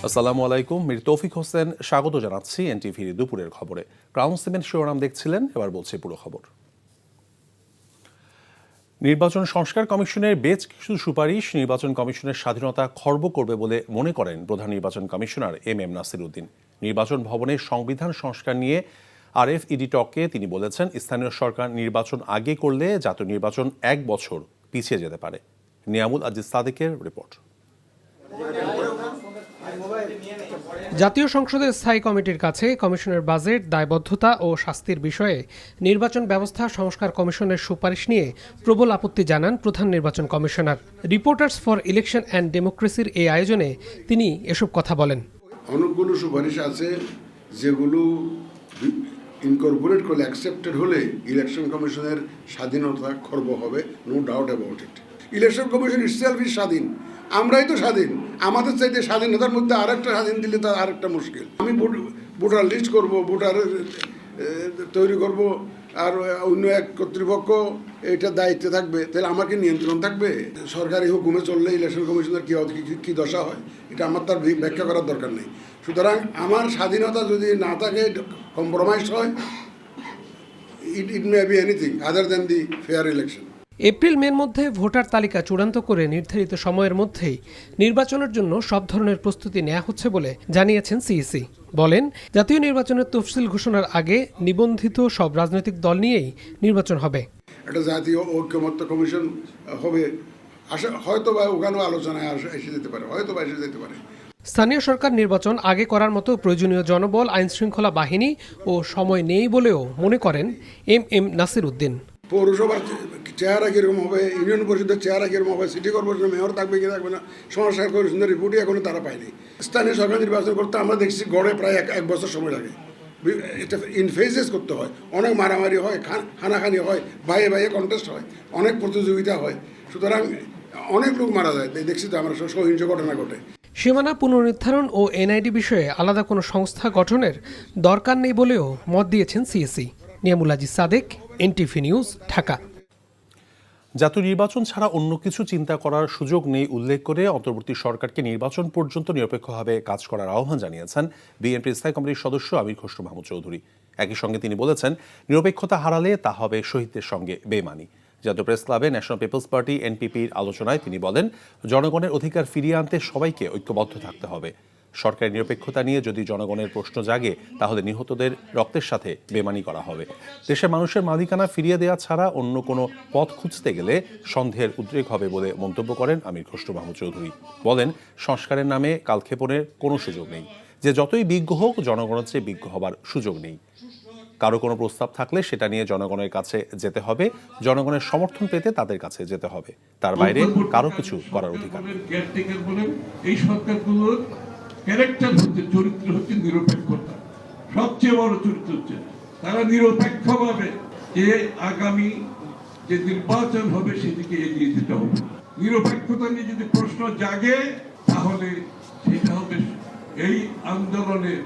আসসালামু আলাইকুম, মির তৌফিক হোসেন স্বাগত জানাচ্ছি এনটিভির দুপুরের খবরে। ক্রাউন সিমেন্ট শিরোনাম দেখছিলেন, এবার বলছি পুরো খবর। নির্বাচন সংস্কার কমিশনের বেশ কিছু সুপারিশ নির্বাচন কমিশনের স্বাধীনতা খর্ব করবে বলে মনে করেন প্রধান নির্বাচন কমিশনার এম নাসির উদ্দিন। নির্বাচন ভবনের সংবিধান সংস্কার নিয়ে RFED টকে তিনি বলেছেন, স্থানীয় সরকার নির্বাচন আগে করলে জাতীয় নির্বাচন 1 বছর পিছিয়ে যেতে পারে। নিয়ামুল আজিজ সাদেকের রিপোর্ট। জাতীয় সংসদের স্থায়ী কমিটির কাছে কমিশনের বাজেট, দায়বদ্ধতা ও শাস্তির বিষয়ে নির্বাচন ব্যবস্থা সংস্কার কমিশনের সুপারিশ নিয়ে প্রবল আপত্তি জানান প্রধান নির্বাচন commissioner. Reporters for election and ডেমোক্রেসির এই আয়োজনে তিনি এসব কথা বলেন। অনেকগুলো সুপারিশ আছে যেগুলো ইনকর্পোরেট করলে, অ্যাকসেপ্টেড হলে ইলেকশন কমিশনের স্বাধীনতা খর্ব হবে, no doubt about it. Election commission itself is স্বাধীন, আমরাই তো স্বাধীন। আমাদের চাইতে স্বাধীনতার মধ্যে আরেকটা স্বাধীন দিলে তার আরেকটা মুশকিল। আমি ভোটার লিস্ট করব, ভোটার তৈরি করব, আর অন্য এক কর্তৃপক্ষ এটা দায়িত্বে থাকবে, তাহলে আমাকে নিয়ন্ত্রণ থাকবে? সরকারি হুকুমে চললে ইলেকশন কমিশনের কী দশা হয়, এটা আমার তার ব্যাখ্যা করার দরকার নেই। সুতরাং আমার স্বাধীনতা যদি না থাকে, কম্প্রোমাইজ হয়, it may be anything other than the fair election. এপ্রিল-মের মধ্যে ভোটার তালিকা চূড়ান্ত করে নির্ধারিত সময়ের মধ্যেই নির্বাচনের জন্য সব ধরনের প্রস্তুতি নেওয়া হচ্ছে বলে জানিয়েছেন সিইসি। বলেন, জাতীয় নির্বাচনের তফসিল ঘোষণার আগে নিবন্ধিত সব রাজনৈতিক দল নিয়েই নির্বাচন হবে। একটা জাতীয় ঐক্যমত্য কমিশন হবে, হয়তো বা ওখানেও আলোচনায় এসে যেতে পারে, হয়তো বা এসে যেতে পারে। স্থানীয় সরকার নির্বাচন আগে করার মতো প্রয়োজনীয় জনবল, আইনশৃঙ্খলা বাহিনী ও সময় নেই বলেও মনে করেন এম নাসির উদ্দিন। পৌরসভার চেহারা কীরকম হবে, ইউনিয়ন পরিষদের চেহারা কীরকম হবে, সিটি কর্পোরেশনের মেয়র থাকবে কি থাকবে না, সংস্কার কমিশনের রিপোর্টই এখনো তারা পায়নি। স্থানীয় সরকার নির্বাচন করতে আমরা দেখছি গড়ে প্রায় এক বছর সময় লাগে। এটা ইন ফেজেস করতে হয়, অনেক মারামারি হয়, হানাহানি হয়, বাইয়ে বাইয়ে কন্টেস্ট হয়, অনেক প্রতিযোগিতা হয়। সুতরাং অনেক লোক মারা যায়, দেখছি তো আমরা সহিংস ঘটনা ঘটে। সীমানা পুনর্নির্ধারণ ও এনআইডি বিষয়ে আলাদা কোনো সংস্থা গঠনের দরকার নেই বলেও মত দিয়েছেন CEC. Niamul Aziz Sadek, NTV news, Dhaka. জাতীয় নির্বাচন ছাড়া অন্য কিছু চিন্তা করার সুযোগ নেই উল্লেখ করে অন্তর্বর্তী সরকারকে নির্বাচন পর্যন্ত নিরপেক্ষভাবে কাজ করার আহ্বান জানিয়েছেন বিএনপির স্থায়ী কমিটির সদস্য আমির খসরু মাহমুদ চৌধুরী। একই সঙ্গে তিনি বলেছেন, নিরপেক্ষতা হারালে তা হবে শহীদদের সঙ্গে বেমানি। জাতীয় প্রেস ক্লাবে ন্যাশনাল পিপলস পার্টি এনপিপির আলোচনায় তিনি বলেন, জনগণের অধিকার ফিরিয়ে আনতে সবাইকে ঐক্যবদ্ধ থাকতে হবে। সরকারের নিরপেক্ষতা নিয়ে যদি জনগণের প্রশ্ন জাগে, তাহলে নিহতদের রক্তের সাথে বেমানি করা হবে। দেশের মানুষের মালিকানা ফিরিয়ে দেওয়া ছাড়া অন্য কোনো পথ খুঁজতে গেলে সন্দেহের উদ্রেক হবে বলে মন্তব্য করেন আমির খসরু মাহমুদ চৌধুরী। বলেন, সংস্কারের নামে কালক্ষেপণের কোনো সুযোগ নেই। যে যতই বিজ্ঞ হোক, জনগণের চেয়ে বিজ্ঞ হবার সুযোগ নেই। কারো কোনো প্রস্তাব থাকলে সেটা নিয়ে জনগণের কাছে যেতে হবে, জনগণের সমর্থন পেতে তাদের কাছে যেতে হবে। তার বাইরে কারো কিছু করার অধিকার নেই। এই সরকারগুলোর ক্যারেক্টার হচ্ছে, চরিত্র হচ্ছে নিরপেক্ষতা। সবচেয়ে বড় চরিত্র হচ্ছে তারা নিরপেক্ষভাবে যে আগামী যে নির্বাচন হবে সেদিকে এগিয়ে যেতে হবে। নিরপেক্ষতা নিয়ে যদি প্রশ্ন জাগে, তাহলে সেটা হবে এই আন্দোলনের,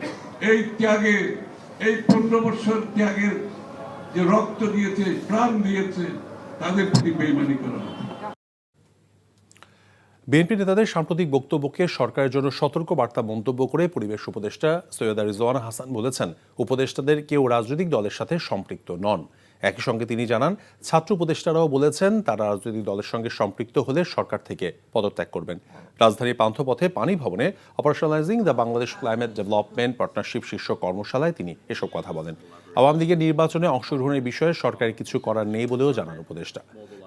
এই ত্যাগের, এই 15 বছর ত্যাগের যে রক্ত দিয়েছে, প্রাণ দিয়েছে, তাদের প্রতি বেইমানি করা হবে। বিএনপি নেতাদের সাম্প্রতিক বক্তব্যকে সরকারের জন্য সতর্ক বার্তা মন্তব্য করে পরিবেশ উপদেষ্টা সৈয়দা রিজওয়ানা হাসান বলেছেন, উপদেষ্টাদের কেউ রাজনৈতিক দলের সাথে সম্পৃক্ত নন। একই সঙ্গে তিনি জানান, ছাত্র উপদেষ্টারাও বলেছেন তারা রাজনৈতিক দলের সঙ্গে সম্পৃক্ত হলে সরকার থেকে পদত্যাগ করবেন। রাজধানীর পান্থপথে পানি ভবনে operationalising the Bangladesh climate development partnership শীর্ষক কর্মশালায় তিনি এসব কথা বলেন। আওয়ামী লীগের নির্বাচনে অংশগ্রহণের বিষয়ে সরকারের কিছু করার নেই বলেও জানান উপদেষ্টা।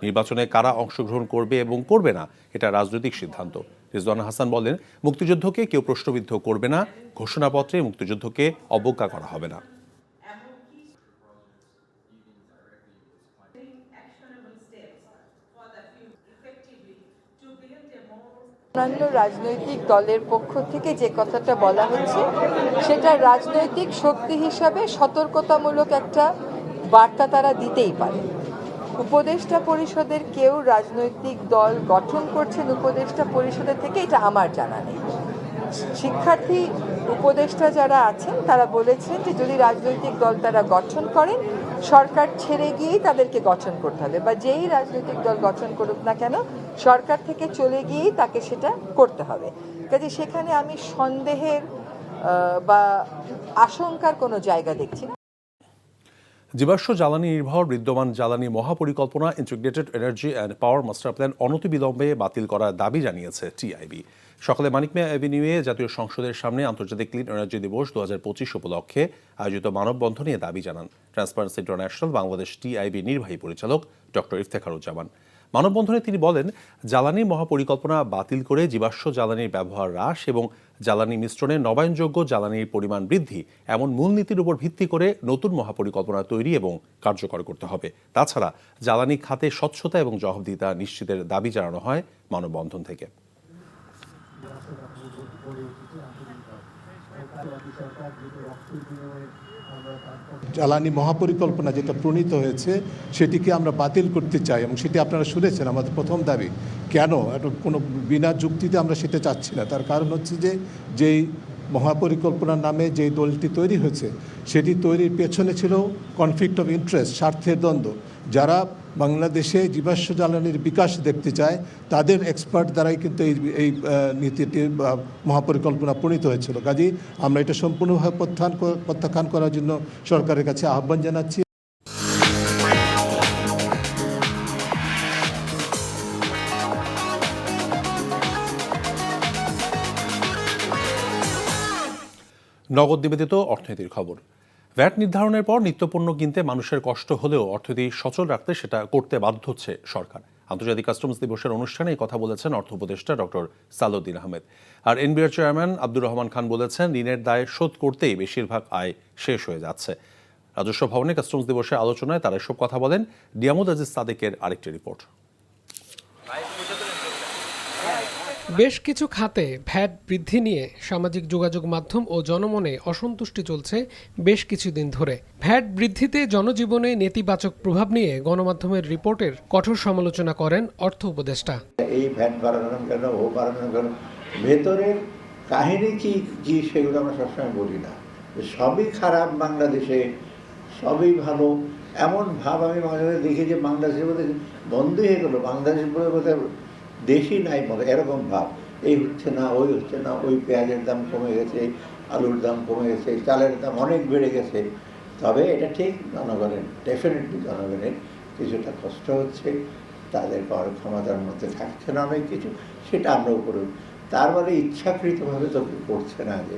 নির্বাচনে কারা অংশগ্রহণ করবে এবং করবে না, এটা রাজনৈতিক সিদ্ধান্ত। রিজওয়ানা হাসান বলেন, মুক্তিযুদ্ধকে কেউ প্রশ্নবিদ্ধ করবে না, ঘোষণাপত্রে মুক্তিযুদ্ধকে অবজ্ঞা করা হবে না। অন্যান্য রাজনৈতিক দলের পক্ষ থেকে যে কথাটা বলা হচ্ছে, সেটা রাজনৈতিক শক্তি হিসাবে সতর্কতামূলক একটা বার্তা তারা দিতেই পারে। উপদেষ্টা পরিষদের কেউ রাজনৈতিক দল গঠন করছেন উপদেষ্টা পরিষদের থেকে, এটা আমার জানা নেই। শিক্ষার্থী উপদেষ্টা যারা আছেন তারা বলেছেন যে যদি রাজনৈতিক দল তারা গঠন করেন, সরকার ছেড়ে গিয়েই তাদেরকে গঠন করতে হবে, বা যেই রাজনৈতিক দল গঠন করুক না কেন, সরকার থেকে চলে গিয়েই তাকে সেটা করতে হবে। কাজে সেখানে আমি সন্দেহের বা আশঙ্কার কোনো জায়গা দেখছি না। জীবাশ্ম জ্বালানি নির্ভর বিদ্যমান জ্বালানি মহাপরিকল্পনা integrated energy and power master plan অনতিবিলম্বে বাতিল করার দাবি জানিয়েছে টিআইবি। সকালে মানিক মিয়া অ্যাভিনিউয়ে জাতীয় সংসদের সামনে আন্তর্জাতিক ক্লিন এনার্জি দিবস 2025 উপলক্ষে আয়োজিত মানববন্ধনে দাবি জানান ট্রান্সপারেন্সি ইন্টারন্যাশনাল বাংলাদেশ টিআইবি নির্বাহী পরিচালক ডক্টর ইফতেখারুজ্জামান। মানববন্ধনে তিনি বলেন, জ্বালানি মহাপরিকল্পনা বাতিল করে জীবাশ্ম জ্বালানির ব্যবহার হ্রাস এবং জ্বালানি মিশ্রণে নবায়নযোগ্য জ্বালানির পরিমাণ বৃদ্ধি এমন মূলনীতির উপর ভিত্তি করে নতুন মহাপরিকল্পনা তৈরি এবং কার্যকর করতে হবে। তাছাড়া জ্বালানি খাতে স্বচ্ছতা এবং জবাবদিহিতা নিশ্চিতের দাবি জানানো হয় মানববন্ধন থেকে। জ্বালানি মহাপরিকল্পনা যেটা প্রণীত হয়েছে সেটিকে আমরা বাতিল করতে চাই এবং সেটি আপনারা শুনেছেন আমাদের প্রথম দাবি। কেন কোনো বিনা যুক্তিতে আমরা সেটা চাচ্ছি না, তার কারণ হচ্ছে যে যেই মহাপরিকল্পনার নামে যেই দলটি তৈরি হয়েছে সেটি তৈরির পেছনে ছিল কনফ্লিক্ট অফ ইন্টারেস্ট, স্বার্থের দ্বন্দ্ব। যারা বাংলাদেশে জীবাশ্ম জ্বালানির বিকাশ দেখতে চায় তাদের এক্সপার্ট দ্বারাই কিন্তু এই নীতিটির মহাপরিকল্পনা প্রণীত হয়েছিল। কাজেই আমরা এটা সম্পূর্ণভাবে প্রত্যাখ্যান করার জন্য সরকারের কাছে আহ্বান জানাচ্ছি। নগদ নিবেদিত অর্থনীতির খবর। ভ্যাট নির্ধারণের পর নিত্যপণ্য কিনতে মানুষের কষ্ট হলেও অর্থনীতি সচল রাখতে সেটা করতে বাধ্য হচ্ছে সরকার। আন্তর্জাতিক কাস্টমস দিবসের অনুষ্ঠানে এই কথা বলেছেন অর্থ উপদেষ্টা ডক্টর সালাউদ্দিন আহমেদ। আর এনবিআর চেয়ারম্যান আব্দুর রহমান খান বলেছেন, ঋণের দায় শোধ করতেই বেশিরভাগ আয় শেষ হয়ে যাচ্ছে। রাজস্ব ভবনে কাস্টমস দিবসের আলোচনায় তারা এসব কথা বলেন। ডিয়ামুদ আজিজ সাদেকের আরেকটি রিপোর্ট। বেশ কিছু খাতে ভ্যাট বৃদ্ধি নিয়ে সামাজিক যোগাযোগ মাধ্যম ও জনমনে অসন্তুষ্টি চলছে বেশ কিছুদিন ধরে। ভ্যাট বৃদ্ধিতে জনজীবনে নেতিবাচক প্রভাব নিয়ে গণমাধ্যমের রিপোর্টের কঠোর সমালোচনা করেন অর্থ উপদেষ্টা। এই ভ্যাট বাড়ানো কেন, ও বাড়ানো কেন, ভেতরের কাহিনী কি কি সেগুলো আমরা সবসময় বলি না। সবই খারাপ বাংলাদেশে, সবই ভালো এমন ভাব আমি মাঝে মাঝে দেখি যে বাংলাদেশের মধ্যে বন্ধ হয়ে গেলো, বাংলাদেশের মধ্যে দেশই নাই মতো এরকম ভাব। এই হচ্ছে না, ওই হচ্ছে না, ওই পেঁয়াজের দাম কমে গেছে, আলুর দাম কমে গেছে, চালের দাম অনেক বেড়ে গেছে। তবে এটা ঠিক জনগণের, ডেফিনেটলি জনগণের কিছুটা কষ্ট হচ্ছে, তাদের পাওয়ার ক্ষমতার মধ্যে থাকছে না অনেক কিছু, সেটা আমরাও করব। তার মানে ইচ্ছাকৃতভাবে তো করছে না। যে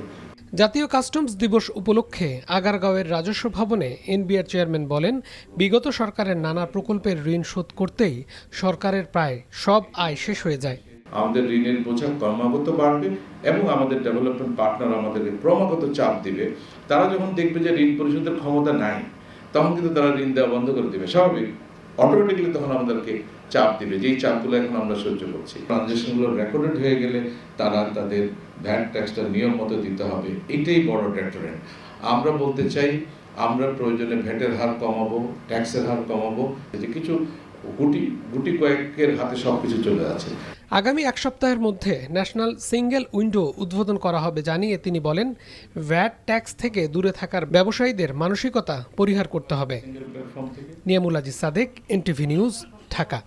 জাতীয় কাস্টমস দিবস উপলক্ষে আগারগাঁওয়ের রাজস্ব ভবনে এনবিআর চেয়ারম্যান বলেন, বিগত সরকারের নানা প্রকল্পের ঋণ শোধ করতেই সরকারের প্রায় সব আয় শেষ হয়ে যায়। আমাদের ঋণের বোঝা ক্রমাগত বাড়বে এবং আমাদের ডেভেলপমেন্ট পার্টনার আমাদেরকে ক্রমাগত চাপ দিবে। তারা যখন দেখবে যে ঋণ পরিশোধের ক্ষমতা নাই, তখন কিন্তু তারা ঋণ দেওয়া বন্ধ করে দেবে। স্বাভাবিক, অটোমেটিক্যালি তখন আমাদেরকে চাপ দিবে, যেই চাপগুলো এখন আমরা সহ্য করছি। ট্রানজেকশনগুলো রেকর্ডেড হয়ে গেলে তারা তাদের ভ্যাট ট্যাক্সটা নিয়ম মতো দিতে হবে, এটাই বড় ডেটারেন্ট। আমরা বলতে চাই, আমরা প্রয়োজনে ভ্যাটের হার কমাবো, ট্যাক্সের হার কমাবো, যে কিছু গুটি কয়েকের হাতে সবকিছু চলে আছে। আগামী এক সপ্তাহের মধ্যে ন্যাশনাল সিঙ্গেল উইন্ডো উদ্বোধন করা হবে জানিয়ে তিনি বলেন, ভ্যাট ট্যাক্স থেকে দূরে থাকার ব্যবসায়ীদের মানসিকতা পরিহার করতে হবে। Niamul Aziz Sadek, NTV news, Dhaka.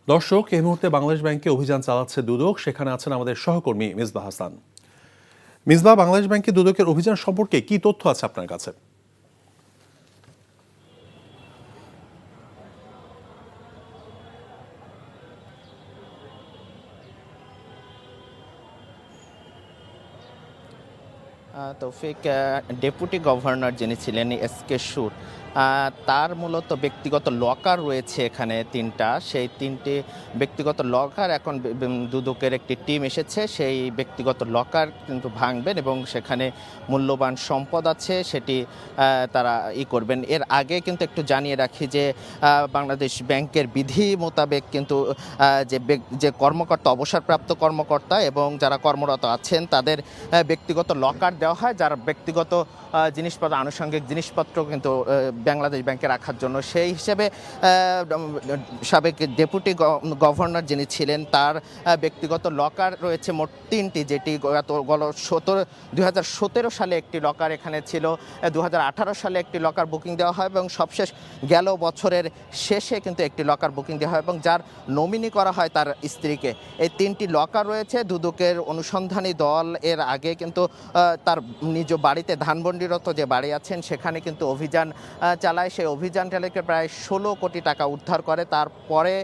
দর্শক, এই মুহূর্তে বাংলাদেশ ব্যাংকে অভিযান চালাচ্ছে দুদক। সেখানে আছেন আমাদের সহকর্মী মিসবাহ হাসান। মিসবাহ, বাংলাদেশ ব্যাংকে দুদকের অভিযান সম্পর্কে কি তথ্য আছে আপনার কাছে? তৌফিক, ডেপুটি গভর্নর যিনি ছিলেন এসকে সুর, তার মূলত ব্যক্তিগত লকার রয়েছে এখানে তিনটা। সেই তিনটি ব্যক্তিগত লকার এখন দুদকের একটি টিম এসেছে, সেই ব্যক্তিগত লকার কিন্তু ভাঙবেন এবং সেখানে মূল্যবান সম্পদ আছে সেটি তারা করবেন। এর আগে কিন্তু একটু জানিয়ে রাখি যে বাংলাদেশ ব্যাংকের বিধি মোতাবেক কিন্তু যে কর্মকর্তা, অবসরপ্রাপ্ত কর্মকর্তা এবং যারা কর্মরত আছেন তাদের ব্যক্তিগত লকার দেওয়া হয়, যার ব্যক্তিগত জিনিসপত্র, আনুষঙ্গিক জিনিসপত্র কিন্তু বাংলাদেশ ব্যাংকে রাখার জন্য। সেই হিসেবে সাবেক ডেপুটি গভর্নর যিনি ছিলেন তার ব্যক্তিগত লকার রয়েছে মোট 3টি, যেটি গত 2017 সালে একটি লকার এখানে ছিল, 2018 সালে একটি লকার বুকিং দেওয়া হয় এবং সবশেষ গেল বছরের শেষে কিন্তু একটি লকার বুকিং দেওয়া হয় এবং যার নমিনি করা হয় তার স্ত্রীকে। এই 3টি লকার রয়েছে। দুদকের অনুসন্ধানী দল এর আগে কিন্তু তার নিজ বাড়িতে ধানমন্ডিরত যে বাড়ি আছেন সেখানে কিন্তু অভিযান চালায়। সেই অভিযান চালিয়ে প্রায় 16 কোটি টাকা উদ্ধার করে। তারপরে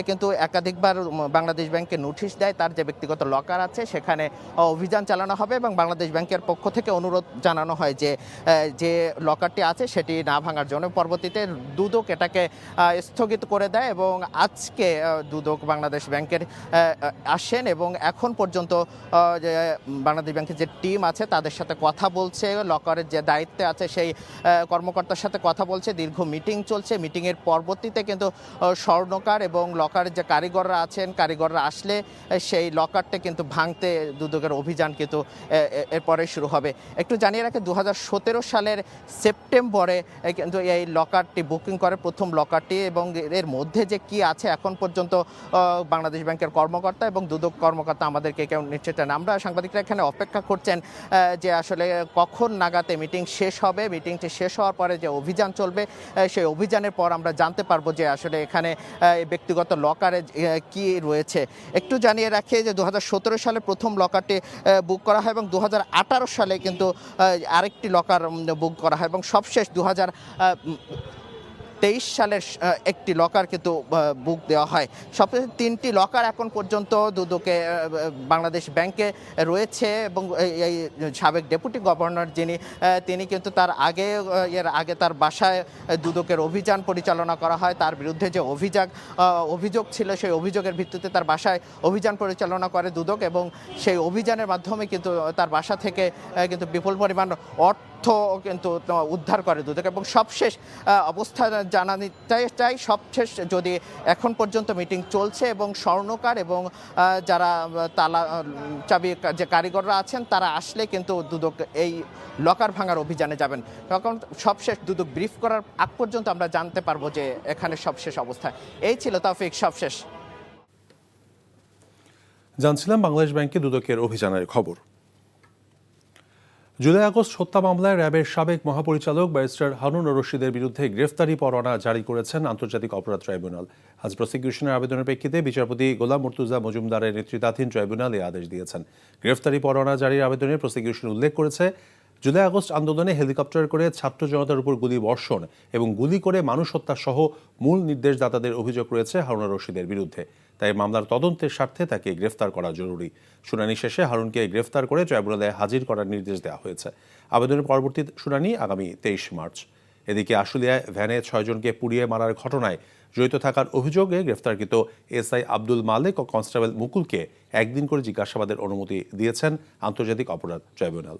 কিন্তু একাধিকবার বাংলাদেশ ব্যাংকে নোটিশ দেয় তার যে ব্যক্তিগত লকার আছে সেখানে অভিযান চালানো হবে এবং বাংলাদেশ ব্যাংকের পক্ষ থেকে অনুরোধ জানানো হয় যে লকারটি আছে সেটি না ভাঙার জন্য। পরবর্তীতে দুদক এটাকে স্থগিত করে দেয় এবং আজকে দুদক বাংলাদেশ ব্যাংকের আসেন এবং এখন পর্যন্ত যে বাংলাদেশ ব্যাংকের যে টিম আছে তাদের সাথে কথা বলছে, লকারের যে দায়িত্বে আছে সেই কর্মকর্তার সাথে কথা বলছে। দীর্ঘ মিটিং চলছে। মিটিংয়ের পরবর্তীতে কিন্তু স্বর্ণকার এবং লকারের যে কারিগররা আছেন, কারিগররা আসলে সেই লকারটা কিন্তু ভাঙতে দুদকের অভিযান কিন্তু এরপরে শুরু হবে। একটু জানিয়ে রাখি 2017 সালের সেপ্টেম্বরে কিন্তু এই লকারটি বুকিং করে প্রথম লকারটি এবং এর মধ্যে যে কি আছে এখন পর্যন্ত বাংলাদেশ ব্যাংকের কর্মকর্তা এবং দুদক কর্মকর্তা আমাদেরকে কেউ নিশ্চিত না। আমরা সাংবাদিকরা এখানে অপেক্ষা করছেন যে আসলে কখন নাগাদে মিটিং শেষ হবে। মিটিংটি শেষ হওয়ার পরে যে অভিযান চলবে সেই অভিযানের পর আমরা জানতে পারবো যে আসলে এখানে ব্যক্তিগত লকারে কি রয়েছে। একটু জানিয়ে রাখি যে 2017 সালে প্রথম লকারটি বুক করা হয় এবং 2018 সালে কিন্তু আরেকটি লকার বুক করা হয় এবং সবশেষ 2023 সালের একটি লকার কিন্তু বুক দেওয়া হয়। সবশেষ 3টি লকার এখন পর্যন্ত দুদকে বাংলাদেশ ব্যাংকে রয়েছে এবং এই সাবেক ডেপুটি গভর্নর তিনি কিন্তু এর আগে তার বাসায় দুদকের অভিযান পরিচালনা করা হয়। তার বিরুদ্ধে যে অভিযোগ ছিল সেই অভিযোগের ভিত্তিতে তার বাসায় অভিযান পরিচালনা করে দুদক এবং সেই অভিযানের মাধ্যমে কিন্তু তার বাসা থেকে কিন্তু বিপুল পরিমাণ অর্থ কিন্তু উদ্ধার করে দুদক এবং সবশেষ অবস্থা জানাতে চাই। সবশেষ যদি এখন পর্যন্ত মিটিং চলছে এবং স্বর্ণকার এবং যারা চাবি যে কারিগররা আছেন তারা আসলে কিন্তু দুদক এই লকার ভাঙার অভিযানে যাবেন। তখন সবশেষ দুদক ব্রিফ করার আগ পর্যন্ত আমরা জানতে পারবো যে এখানে সবশেষ অবস্থা। এই ছিল তাওফিক সবশেষ। জানছিলাম বাংলাদেশ ব্যাংকে দুদকের অভিযানের খবর। জুলাই আগস্ট হত্যা মামলায় র্যাবের সাবেক মহাপরিচালক ব্যারিস্টার হারুন রশিদের বিরুদ্ধে গ্রেফতারি পরোয়ানা জারি করেছেন আন্তর্জাতিক অপরাধ ট্রাইব্যুনাল। আজ প্রসিকিউশনের আবেদনের প্রেক্ষিতে বিচারপতি গোলাম মুর্তুজা মজুমদারের নেতৃত্বাধীন ট্রাইব্যুনাল এই আদেশ দিয়েছেন। গ্রেফতারি পরোয়ানা জারির আবেদনে প্রসিকিউশন উল্লেখ করেছে, জুলাই আগস্ট আন্দোলনে হেলিকপ্টার করে ছাত্র জনতার উপর গুলি বর্ষণ এবং গুলি করে মানুষ হত্যা সহ মূল নির্দেশদাতাদের অভিযোগ রয়েছে হারুন রশিদের বিরুদ্ধে। তাই মামলার তদন্তের স্বার্থে তাকে গ্রেফতার করা জরুরি। শুনানি শেষে হারুনকে গ্রেফতার করে ট্রাইব্যুনালে হাজির করার নির্দেশ দেওয়া হয়েছে। আবেদনের পরবর্তী শুনানি আগামী 23 মার্চ। এদিকে আশুলিয়ায় ভ্যানে 6 জনকে পুড়িয়ে মারার ঘটনায় জড়িত থাকার অভিযোগে গ্রেফতারকৃত এসআই আব্দুল মালেক ও কনস্টেবল মুকুলকে একদিন করে জিজ্ঞাসাবাদের অনুমতি দিয়েছেন আন্তর্জাতিক অপরাধ ট্রাইব্যুনাল।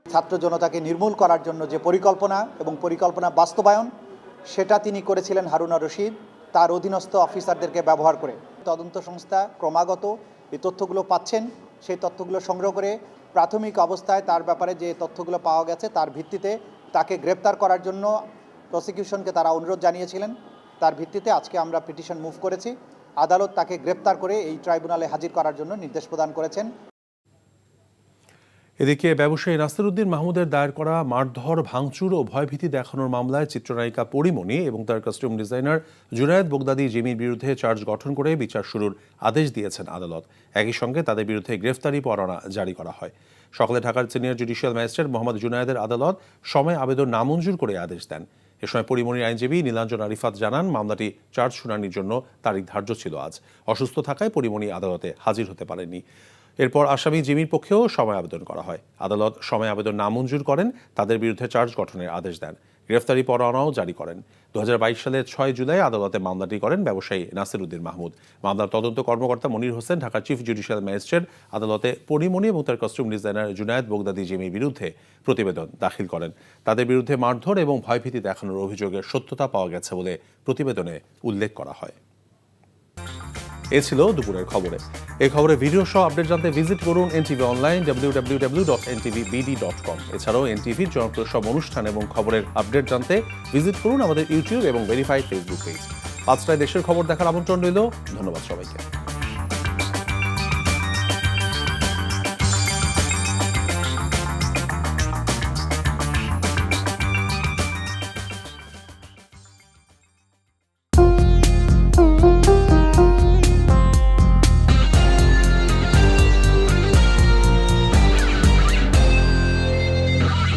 ছাত্র জনতাকে নির্মূল করার জন্য যে পরিকল্পনা এবং পরিকল্পনা বাস্তবায়ন সেটা তিনি করেছিলেন হারুন রশিদ তার অধীনস্থ অফিসারদেরকে ব্যবহার করে। তদন্ত সংস্থা ক্রমাগত এই তথ্যগুলো পাচ্ছেন, সেই তথ্যগুলো সংগ্রহ করে প্রাথমিক অবস্থায় তার ব্যাপারে যে তথ্যগুলো পাওয়া গেছে তার ভিত্তিতে তাকে গ্রেপ্তার করার জন্য প্রসিকিউশনকে তারা অনুরোধ জানিয়েছিলেন। তার ভিত্তিতে আজকে আমরা পিটিশন মুভ করেছি। আদালত তাকে গ্রেপ্তার করে এই ট্রাইব্যুনালে হাজির করার জন্য নির্দেশ প্রদান করেছেন। এদিকে ব্যবসায়ী নাসিরউদ্দিন মাহমুদের দায়ের করা মারধর, ভাঙচুর ও ভয়ভীতি দেখানোর মামলায় চিত্রনায়িকা পরিমণি এবং তার কাস্টিউম ডিজাইনার জুনায়েদ বগদাদি জিমির বিরুদ্ধে চার্জ গঠন করে বিচার শুরুর আদেশ দিয়েছেন আদালত। একই সঙ্গে তাদের বিরুদ্ধে গ্রেফতারি পরোয়ানা জারি করা হয়। সকালে ঢাকার সিনিয়র জুডিশিয়াল ম্যাজিস্ট্রেট মোহাম্মদ জুনায়েদের আদালত সময় আবেদন নামঞ্জুর করে আদেশ দেন। এ সময় পরিমণির আইনজীবী নীলাঞ্জন আরিফাত জানান, মামলাটি চার্জ শুনানির জন্য তারিখ ধার্য ছিল আজ। অসুস্থ থাকায় পরিমণি আদালতে হাজির হতে পারেননি। এরপর আসামি জিমির পক্ষেও সময় আবেদন করা হয়। আদালত সময় আবেদন নামঞ্জুর করেন, তাদের বিরুদ্ধে চার্জ গঠনের আদেশ দেন। গ্রেফতারি পরোয়ানাও জারি করেন। 2022 সালের 6 জুলাই আদালতে মামলাটি করেন ব্যবসায়ী নাসিরউদ্দিন মাহমুদ। মামলার তদন্ত কর্মকর্তা মনির হোসেন ঢাকার চিফ জুডিশিয়াল ম্যাজিস্ট্রেট আদালতে পরিমণি এবং তার কস্টিউম ডিজাইনার জুনায়েদ বগদাদি জিমির বিরুদ্ধে প্রতিবেদন দাখিল করেন। তাদের বিরুদ্ধে মারধর এবং ভয়ভীতি দেখানোর অভিযোগের সত্যতা পাওয়া গেছে বলে প্রতিবেদনে উল্লেখ করা হয়। এ ছিল দুপুরের খবরে। এই খবরে ভিডিও সহ আপডেট জানতে ভিজিট করুন এনটিভি অনলাইন www.ntvbd.com। এছাড়াও এনটিভির জনপ্রিয় সব অনুষ্ঠান এবং খবরের আপডেট জানতে ভিজিট করুন আমাদের ইউটিউব এবং ভেরিফাইড ফেসবুক পেজ। 5টায় দেশের খবর দেখার আমন্ত্রণ রইল। ধন্যবাদ সবাইকে।